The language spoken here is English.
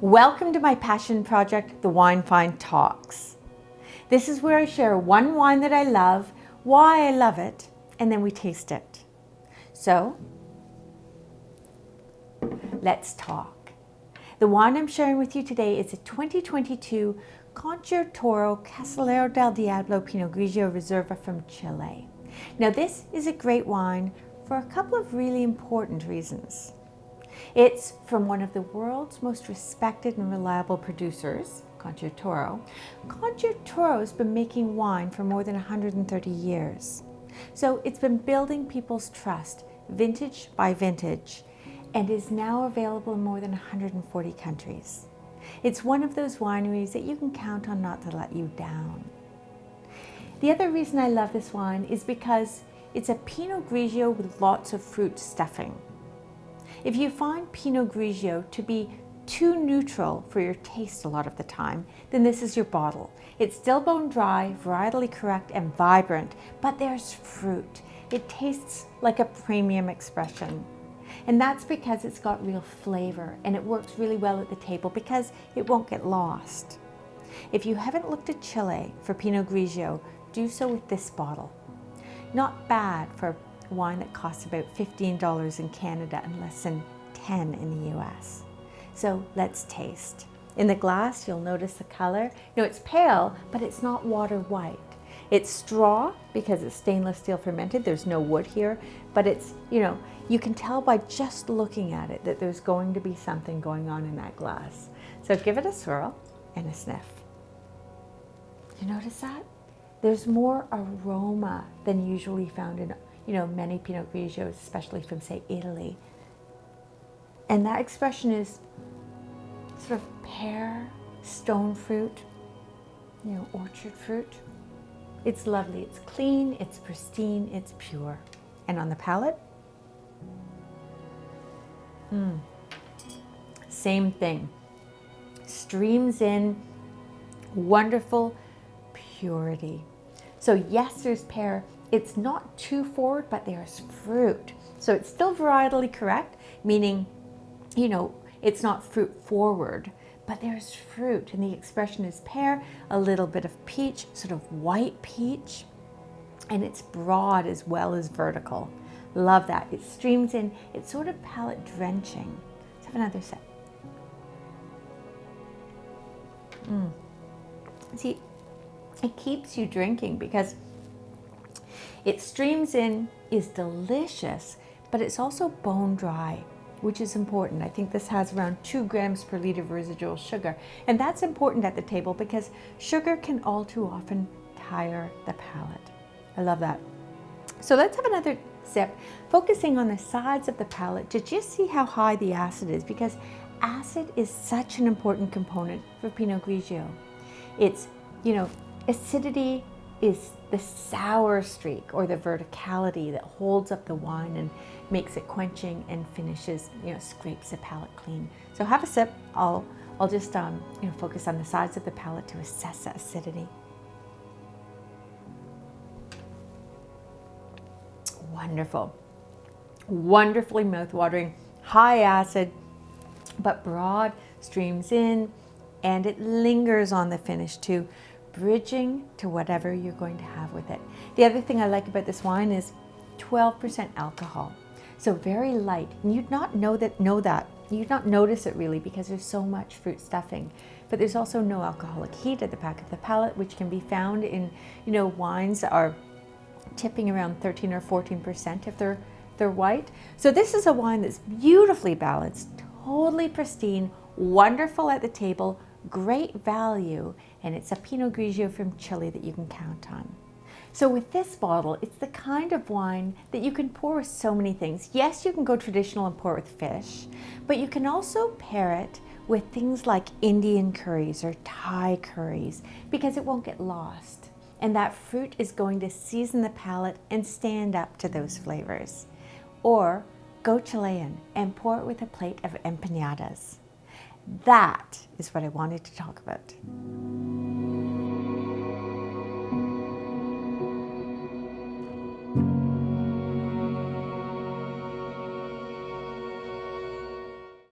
Welcome to my passion project, the Wine Find Talks. This is where I share one wine that I love, why I love it, and then we taste it. So, let's talk. The wine I'm sharing with you today is a 2022 Concha Toro Casillero del Diablo Pinot Grigio Reserva from Chile. Now this is a great wine for a couple of really important reasons. It's from one of the world's most respected and reliable producers, Concha Toro. Concha Toro's been making wine for more than 130 years. So it's been building people's trust, vintage by vintage, and is now available in more than 140 countries. It's one of those wineries that you can count on not to let you down. The other reason I love this wine is because it's a Pinot Grigio with lots of fruit stuffing. If you find Pinot Grigio to be too neutral for your taste a lot of the time, then this is your bottle. It's still bone dry, varietally correct, and vibrant, but there's fruit. It tastes like a premium expression. And that's because it's got real flavor and it works really well at the table because it won't get lost. If you haven't looked at Chile for Pinot Grigio, do so with this bottle. Not bad for wine that costs about $15 in Canada and less than $10 in the US. So let's taste. In the glass, you'll notice the color. It's pale, but it's not water white. It's straw because it's stainless steel fermented. There's no wood here, but it's, you can tell by just looking at it that there's going to be something going on in that glass. So give it a swirl and a sniff. You notice that? There's more aroma than usually found in many Pinot Grigios, especially from, say, Italy. And that expression is sort of pear, stone fruit, orchard fruit. It's lovely, it's clean, it's pristine, it's pure. And on the palate, same thing. Streams in, wonderful purity. So yes, there's pear. It's not too forward, but there's fruit. So it's still varietally correct, meaning, it's not fruit forward, but there's fruit. And the expression is pear, a little bit of peach, sort of white peach. And it's broad as well as vertical. Love that. It streams in. It's sort of palate drenching. Let's have another sip. See, it keeps you drinking because it streams in, is delicious, but it's also bone dry, which is important. I think this has around 2 grams per liter of residual sugar. And that's important at the table because sugar can all too often tire the palate. I love that. So let's have another sip, focusing on the sides of the palate to just see how high the acid is, because acid is such an important component for Pinot Grigio. It's, acidity is the sour streak or the verticality that holds up the wine and makes it quenching and finishes, scrapes the palate clean. So have a sip. I'll just focus on the sides of the palate to assess the acidity. Wonderful. Wonderfully mouthwatering, high acid, but broad, streams in, and it lingers on the finish too, bridging to whatever you're going to have with it. The other thing I like about this wine is 12% alcohol. So very light. And you'd not know that. You'd not notice it really because there's so much fruit stuffing. But there's also no alcoholic heat at the back of the palate, which can be found in, wines that are tipping around 13 or 14% if they're white. So this is a wine that's beautifully balanced, totally pristine, wonderful at the table, great value, and it's a Pinot Grigio from Chile that you can count on. So with this bottle, it's the kind of wine that you can pour with so many things. Yes, you can go traditional and pour it with fish, but you can also pair it with things like Indian curries or Thai curries because it won't get lost. And that fruit is going to season the palate and stand up to those flavors. Or go Chilean and pour it with a plate of empanadas. That is what I wanted to talk about.